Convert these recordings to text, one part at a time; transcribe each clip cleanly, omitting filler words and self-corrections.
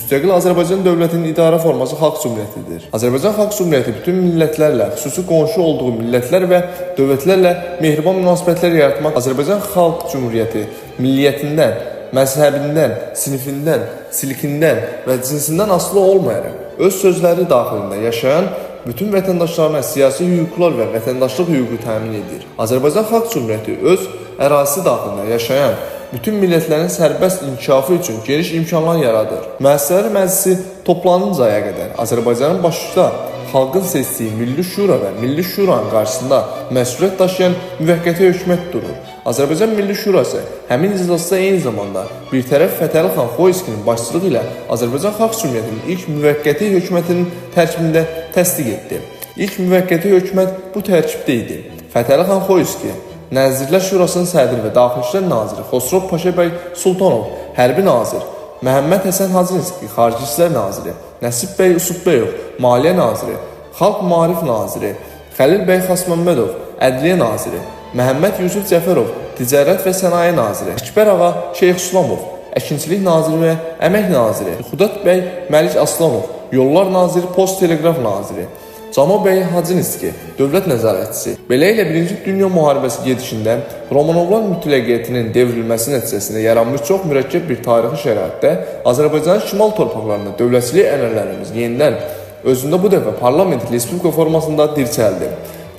Müstəqil Azərbaycan dövlətinin idarə forması Xalq Cümhuriyyətidir. Azərbaycan Xalq Cümhuriyyəti bütün millətlərlə, xüsusi qonşu olduğu millətlər və dövlətlərlə mehriban münasibətlər yaratmaq, Azərbaycan Xalq Cümhuriyyəti milliyyətindən, məzhəbindən, sinifindən, silikindən və cinsindən asılı olmayaraq öz sözləri daxilində yaşayan bütün vətəndaşlarına siyasi hüquqlar və vətəndaşlıq hüququ təmin edir. Azərbaycan Xalq Cümhuriyyəti öz ərazisi daxilində yaşayan bütün millətlərin sərbəst inkişafı üçün geniş imkanlar yaradır. Müəssisələr Məclisi toplanıncaya qədər Azərbaycanın başçıda xalqın seçdiyi Milli Şura və Milli Şuranın qarşısında məsuliyyət daşıyan müvəqqəti hökumət durur. Azərbaycan Milli Şurası həmin iclasda eyni zamanda bir tərəf Fətəli xan Xoyskinin başçılığı ilə Azərbaycan Xalq Cümhuriyyətinin ilk müvəqqəti hökumətinin tərkibində təsdiq etdi. İlk müvəqqəti hökumət bu tərkibdə idi. Fətəli xan Xoyski, Nəzirlər Şurasının sədri və Daxili İşlər Naziri Xosrov Paşa bəy Sultanov, Hərbi Nazir, Məhəmməd Həsən Hacınski, Xarici İşlər Naziri, Nəsib bəy Usubbəyov, Maliyyə Naziri, Xalq Maarif Naziri, Xəlil bəy Xasməmmədov, Ədliyyə Naziri, Məhəmməd Yusuf Cəfərov, Ticarət və Sənaye Naziri, Əkbər ağa Şeyx Sulamov, Əkinçilik Naziri və Əmək Naziri, Xudat bəy Məlik Aslanov, Yollar Naziri, Post Teleqraf Naziri, Camo bəy Hacınski, dövlət nəzarətçisi. Belə ilə 1-ci Dünya Müharibəsi gedişində Romanovlar mütləqiyyətinin devrilməsi nəticəsində yaranmış çox mürəkkəb bir tarixi şəraitdə Azərbaycanın şimal torpaqlarında dövlətçilik ənənələrimiz yenidən özündə bu dəfə parlament respublika formasında dirçəldi.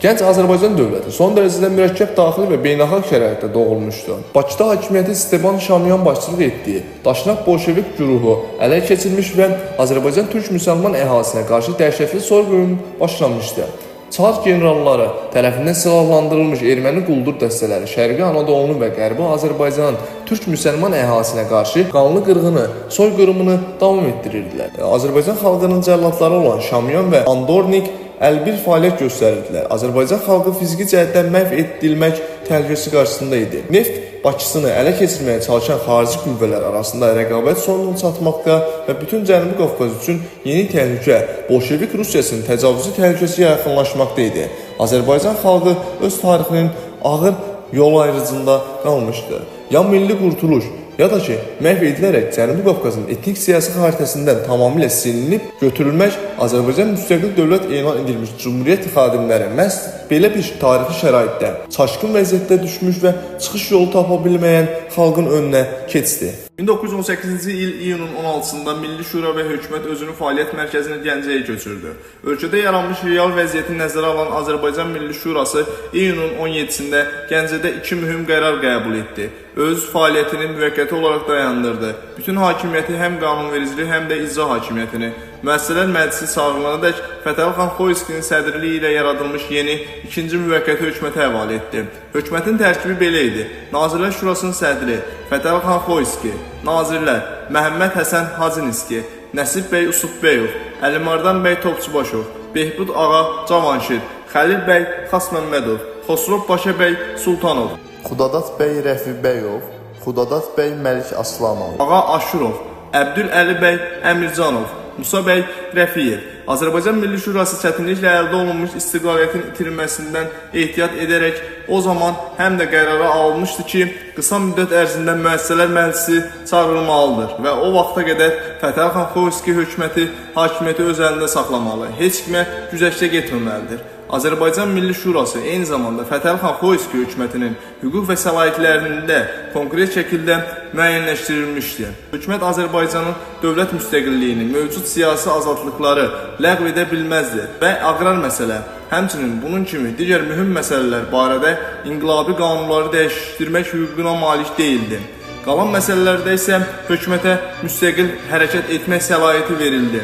Gənc Azərbaycan dövləti son dərəcədə mürəkkəb daxili və beynəlxalq şəraitdə doğulmuşdu. Bakıda hakimiyyəti Stepan Şamyan başçılıq etdiyi Daşnaq Bolşevik güruhu ələ keçirmiş və Azərbaycan türk müsəlman əhalisinə qarşı dəhşətli soyqırım başlamışdı. Çar generalları tərəfindən silahlandırılmış erməni quldur dəstələri Şərqi Anadolu və Qərbi Azərbaycanın türk müsəlman əhalisinə qarşı qanlı qırğını, soyqırımını davam etdirirdilər. Azərbaycan xalqının cəlladları olan Şamyan və Andornik əlbir fəaliyyət göstərirdilər. Azərbaycan xalqı fiziki cəhətdən məhv edilmək təhlükəsi qarşısında idi. Neft Bakısını ələ keçirməyə çalışan xarici qüvvələr arasında rəqabət sonuna çatmaqda və bütün Cənubi Qafqaz üçün yeni təhlükə, Bolşevik Rusiyasının təcavüzü təhlükəsi yaxınlaşmaqda idi. Azərbaycan xalqı öz tarixinin ağır yol ayrıcında qalmışdı. Ya milli qurtuluş, ya da ki, məhv edilərək Cənubi Qafqazın etnik siyasi xəritəsindən tamamilə silinib götürülmək Azərbaycan müstəqil dövlət elan edilmiş Cümhuriyyət xadimləri məhz belə bir tarixi şəraitdə çaşqın vəziyyətdə düşmüş və çıxış yolu tapa bilməyən xalqın önünə keçdi. 1918-ci il iyunun 16-sında Milli Şura və hökumət özünün fəaliyyət mərkəzini Gəncəyə köçürdü. Ölkədə yaranmış real vəziyyəti nəzərə alan Azərbaycan Milli Şurası iyunun 17-sində Gəncədə 2 mühüm qərar qəbul etdi. Öz fəaliyyətini müvəqqəti olaraq dayandırdı. Bütün hakimiyyəti həm qanunvericilik, həm də icra hakimiyyətini Müəssisələr Məclisi çağırılanadək Fətəli xan Xoyskinin sədrliyi ilə yaradılmış yeni ikinci müvəqqəti hökumətə həvalə etdi. Hökumətin tərkibi belə idi. Nazirlər Şurasının sədri Fətəli xan Xoyski, nazirlər Məhəmməd Həsən Hacınski, Nəsib bəy Usubbəyov, Əlimardan bəy Topçubaşov, Behbud ağa Cavanşir, Xəlil bəy Xasməmmədov, Xosrov Paşa bəy Sultanov, Xudadat bəy Rəfibəyov, Xudadat bəy Məlik Aslanov, ağa Aşurov, Əbdüləli bəy Əmircanov, Musa bəy Rəfiyev. Azərbaycan Milli Şurası çətinliklə əldə olunmuş istiqlaliyyətin itirilməsindən ehtiyat edərək o zaman həm də qərara alınmışdı ki, qısa müddət ərzində Müəssisələr Məclisi çağırılmalıdır və o vaxta qədər Fətəli xan Xoyski hökuməti hakimiyyəti öz əlində saxlamalı, heç kimə güzəştə getməməlidir. Azərbaycan Milli Şurası eyni zamanda Fətəli xan Xoyski hökumətinin hüquq və səlahiyyətlərində konkret şəkildə müəyyənləşdirilmişdir. Hökumət Azərbaycanın dövlət müstəqilliyini, mövcud siyasi azadlıqları ləğv edə bilməzdir və aqrar məsələ, həmçinin bunun kimi digər mühüm məsələlər barədə inqilabi qanunları dəyişdirmək hüququna malik deyildi. Qalan məsələlərdə isə hökumətə müstəqil hərəkət etmək səlahiyyəti verildi.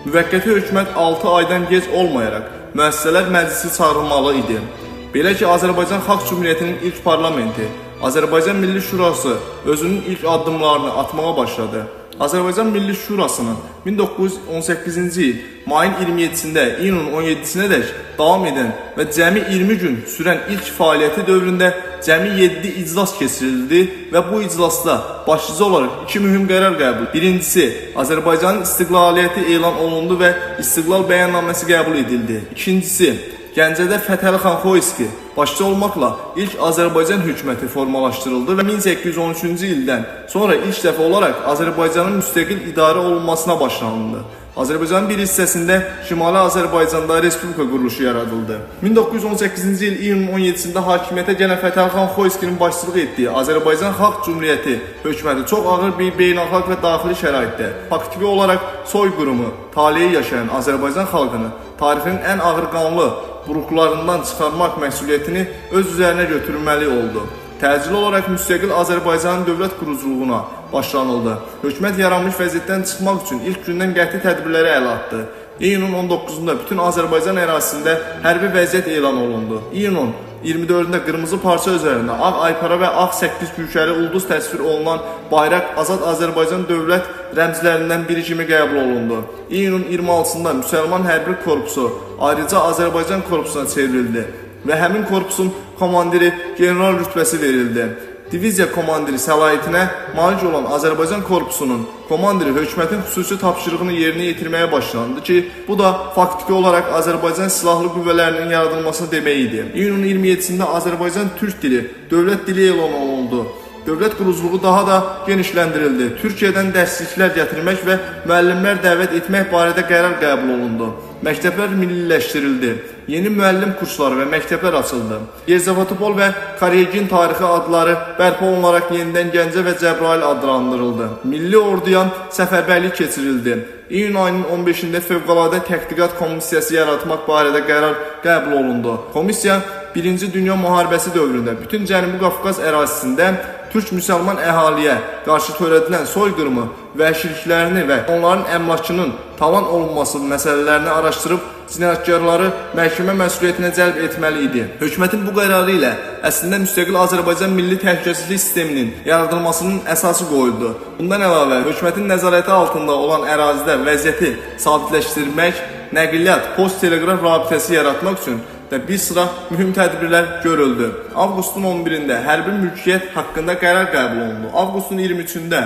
Müvəqqəti hökumət 6 aydan gec olmayaraq Müəssisələr Məclisi çağırılmalı idi. Belə ki, Azərbaycan Xalq Cümhuriyyətinin ilk parlamenti, Azərbaycan Milli Şurası özünün ilk addımlarını atmağa başladı. Azərbaycan Milli Şurasının 1918-ci il mayın 27-sində iyunun 17-sinədək davam edən və cəmi 20 gün sürən ilk fəaliyyəti dövründə cəmi 7 iclas keçirildi və bu iclasda başlıca olaraq 2 mühüm qərar qəbul. Birincisi, Azərbaycanın istiqlaliyyəti elan olundu və istiqlal bəyannaməsi qəbul edildi. İkincisi, Gəncədə Fətəli xan Xoyski başçı olmaqla ilk Azərbaycan hökuməti formalaşdırıldı və 1813-cü ildən sonra ilk dəfə olaraq Azərbaycanın müstəqil idarə olunmasına başlanıldı. Azərbaycanın bir hissəsində Şimali Azərbaycanda Respublika quruluşu yaradıldı. 1918-ci il iyunun 17-sində hakimiyyətə gələn Fətəli Xoyskinin başçılıq etdiyi Azərbaycan Xalq Cümhuriyyəti hökuməti çox ağır bir beynəlxalq və daxili şəraitdə faktiki olaraq soyqırımı, taleyi yaşayan Azərbaycan xalqını tarixinin ən ağır qanlı buruqlarından çıxarmaq məsuliyyətini öz üzərinə götürməli oldu. Təcili olaraq müstəqil Azərbaycanın dövlət quruculuğuna başlanıldı. Hökumət yaranmış vəziyyətdən çıxmaq üçün ilk gündən qəti tədbirləri ələ atdı. İyunun 19-da bütün Azərbaycan ərazisində hərbi vəziyyət elan olundu. İyunun 24-də qırmızı parça üzərində ağ aypara və ağ 8 güşəli ulduz təsvir olunan bayraq Azad Azərbaycan dövlət rəmzlərindən biri kimi qəbul olundu. İyunun 26-da Müsəlman Hərbi Korpusu ayrıca Azərbaycan Korpusuna çevrildi və həmin korpusun komandiri general rütbəsi verildi. Diviziya komandiri səlahiyyətinə malik olan Azərbaycan Korpusunun komandiri hökumətin xüsusi tapşırığını yerinə yetirməyə başlandı ki, bu da faktiki olaraq Azərbaycan Silahlı Qüvvələrinin yaradılmasını demək idi. İyunun 27-sində Azərbaycan Türk dili dövlət dili elan olundu. Dövlət quruculuğu daha da genişləndirildi. Türkiyədən dərsliklər gətirmək və müəllimlər dəvət etmək barədə qərar qəbul olundu. Məktəblər milliləşdirildi. Yeni müəllim kursları və məktəblər açıldı. Yerzavatopol və Karyagin tarixi adları bərpa olunaraq yenidən Gəncə və Cəbrayıl adlandırıldı. Milli orduya səfərbərlik keçirildi. İyun ayının 15-də Fövqəladə Tədqiqat Komissiyası yaratmaq barədə qərar qəbul olundu. Komissiya 1-ci Dünya Müharibəsi dövründə bütün Cənubi Qafqaz ərazisində türk-müsəlman əhaliyə qarşı törədilən soyqırımı, vəhşiliklərini və onların əmlakının talan olunması məsələlərini araşdırıb cinayətkarları məhkəmə məsuliyyətinə cəlb etməli idi. Hökumətin bu qərarı ilə əslində müstəqil Azərbaycan milli təhlükəsizlik sisteminin yaradılmasının əsası qoyuldu. Bundan əlavə, hökumətin nəzarəti altında olan ərazidə vəziyyəti sabitləşdirmək, nəqliyyat, post-teleqraf rabitəsi yaratmaq üçün və bir sıra mühüm tədbirlər görüldü. Avqustun 11-də hərbi mülkiyyət haqqında qərar qəbul olundu. Avqustun 23-də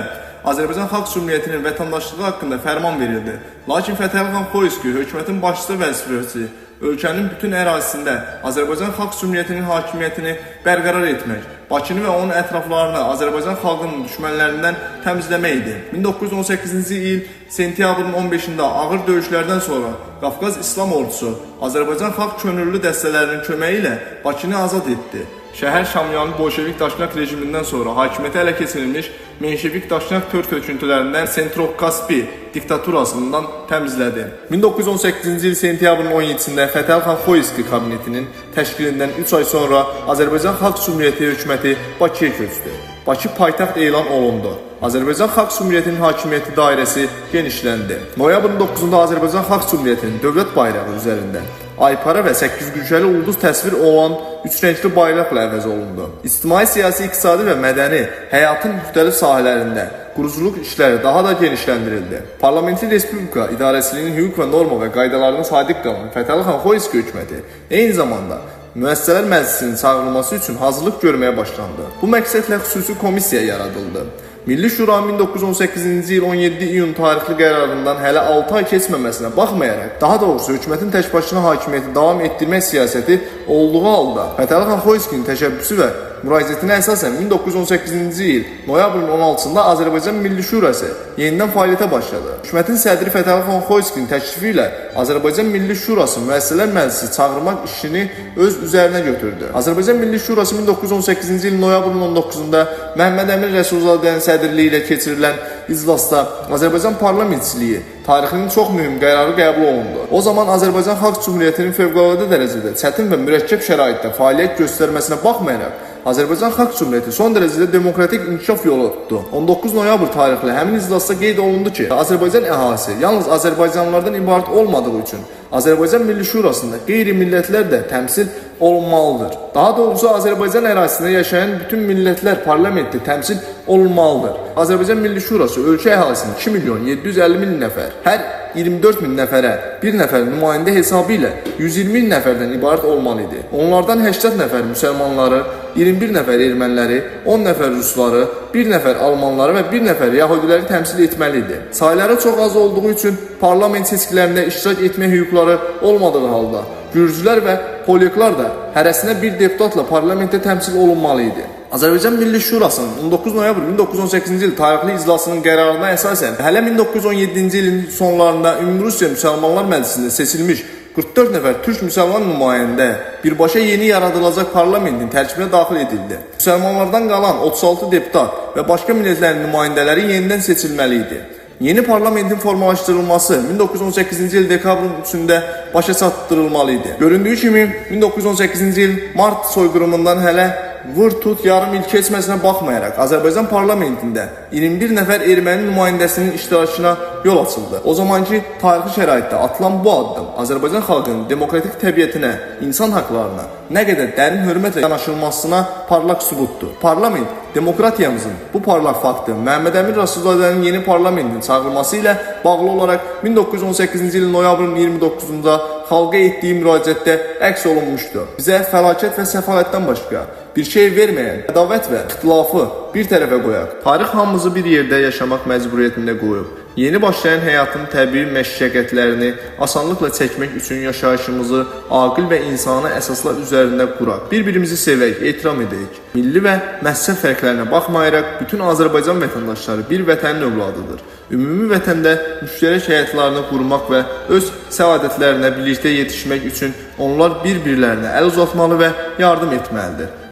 Azərbaycan Xalq Cümhuriyyətinin vətəndaşlığı haqqında fərman verildi. Lakin Fətəli Xoyski hökumətin başçı vəzifəsi ölkənin bütün ərazisində Azərbaycan Xalq Cümhuriyyətinin hakimiyyətini bərqərar etmək, Bakını və onun ətraflarını Azərbaycan xalqının düşmənlərindən təmizləmək idi. 1918-ci il sentyabrın 15-də ağır döyüşlərdən sonra Qafqaz İslam Ordusu Azərbaycan xalq könüllü dəstələrinin köməyi ilə Bakını azad etdi. Şəhər Şamyanlı Bolşevik Daşnak rejimindən sonra hakimiyyətə ələ keçirilmiş Menşevik Daşnak Türk höküntülərindən Sentrokaspi diktaturasından təmizlədi. 1918-ci il sentyabrın 17-də Fətəli Xoyski kabinetinin təşkilindən 3 ay sonra Azərbaycan Xalq Cümhuriyyəti hökuməti Bakıya köçdü. Bakı paytaxt elan olundu. Azərbaycan Xalq Cümhuriyyətinin hakimiyyəti dairəsi genişləndi. Noyabrın 9-da Azərbaycan Xalq Cümhuriyyətinin dövlət bayrağı üzərində aypara və 8 güşəli ulduz təsvir olan 3 rəngli bayraqla əvəz olundu. İctimai, siyasi, iqtisadi və mədəni həyatın müxtəlif sahələrində quruculuq işləri daha da genişləndirildi. Parlamenti Respublika idarəçiliyinin hüquq və norma və qaydalarına sadiq qalan Fətəli Xoyski hökuməti eyni zamanda Müəssisələr Məclisinin çağırılması üçün hazırlıq görməyə başlandı. Bu məqsədlə xüsusi komissiya yaradıldı. Milli Şura 1918-ci il 17 iyun tarixli qərarından hələ 6 ay keçməməsinə baxmayaraq, daha doğrusu hökumətin təkbaşına hakimiyyəti davam etdirmək siyasəti olduğu halda Fətəli Xoyskinin təşəbbüsü və müraciətinə əsasən 1918-ci il noyabrın 16-da Azərbaycan Milli Şurası yenidən fəaliyyətə başladı. Hökumətin sədri Fətəli Xoyskinin təklifi ilə Azərbaycan Milli Şurası Müəssisələr Məclisi çağırmaq işini öz üzərinə götürdü. Azərbaycan Milli Şurası 1918-ci il noyabrın 19-da Məhəmməd Əmin Rəsulzadənin sədrliyi ilə keçirilən iclasda Azərbaycan parlamentçiliyi tarixinin çox mühüm qərarı qəbul olundu. O zaman Azərbaycan Xalq Cümhuriyyətinin fövqəladə dərəcədə çətin və mürəkkəb şəraitdə fəaliyyət göstərməsinə baxmayaraq, Azərbaycan Xalq Cümhuriyyəti son dərəcədə demokratik inkişaf yolu tutdu. 19 noyabr tarixli həmin iclasda qeyd olundu ki, Azərbaycan əhalisi yalnız Azərbaycanlılardan ibarət olmadığı üçün Azərbaycan Milli Şurasında qeyri-millətlər də təmsil olunmalıdır. Daha doğrusu Azərbaycan ərazisində yaşayan bütün millətlər parlamentdə təmsil olunmalıdır. Azərbaycan Milli Şurası ölkə əhalisinin 2 milyon 750 min nəfər, hər 24 min nəfərə bir nəfər nümayəndə hesabı ilə 120 min nəfərdən ibarət olmalı idi. Onlardan 80 nəfər müsəlmanları, 21 nəfər erməniləri, 10 nəfər rusları, 1 nəfər almanları və 1 nəfər yahudiləri təmsil etməli idi. Sayları çox az olduğu üçün parlament seçkilərində iştirak etmə hüquqları olmadığı halda Gürcülər və Polyaklar da hərəsinə bir deputatla parlamentdə təmsil olunmalı idi. Azərbaycan Milli Şurasının 19 noyabr 1918-ci il tarixli iclasının qərarına əsasən hələ 1917-ci ilin sonlarında Ümumrusiya Müsəlmanlar Məclisində seçilmiş 44 nəfər türk müsəlman nümayəndə birbaşa yeni yaradılacaq parlamentin tərkibinə daxil edildi. Müsəlmanlardan qalan 36 deputat və başqa millətlərin nümayəndələri yenidən seçilməli idi. Yeni parlamentin formalaşdırılması 1918-ci il dekabrın 3-də başa çatdırılmalı idi. Göründüyü kimi 1918-ci il mart soyqırımından hələ vur tut yarım il keçməsinə baxmayaraq Azərbaycan parlamentində 21 nəfər erməni nümayəndəsinin iştirakına yol açıldı. O zamanki tarixi şəraitdə atılan bu addım Azərbaycan xalqının demokratik təbiətinə, insan haqlarına nə qədər dərin hörmətlə yanaşılmasına parlaq sübutdur. Parlament demokratiyamızın bu parlaq faktı Məhəmməd Əmin Rasullzadənin yeni parlamentin çağırılması ilə bağlı olaraq 1918-ci ilin noyabrın 29-da xalqa etdiyi müraciətdə əks olunmuşdur. Bizə fəlakət və səfalətdən başqa bir şey verməyən, ədavət və ixtilafı bir tərəfə qoyaq. Tarix hamımızı bir yerdə yaşamaq məcburiyyətində qoyub. Yeni başlayan həyatın təbii məşəqqətlərini asanlıqla çəkmək üçün yaşayışımızı aqil və insani əsaslar üzərində quraq. Bir-birimizi sevək, ehtiram edək. Milli və məhsəb fərqlərinə baxmayaraq bütün Azərbaycan vətəndaşları bir vətənin övladıdır. Ümumi vətəndə müştərək həyatlarını qurmaq və öz səadətlərinə birlikdə yetişmək üçün onlar bir-birlərinə əl uzatmalı və yardım etməlidir.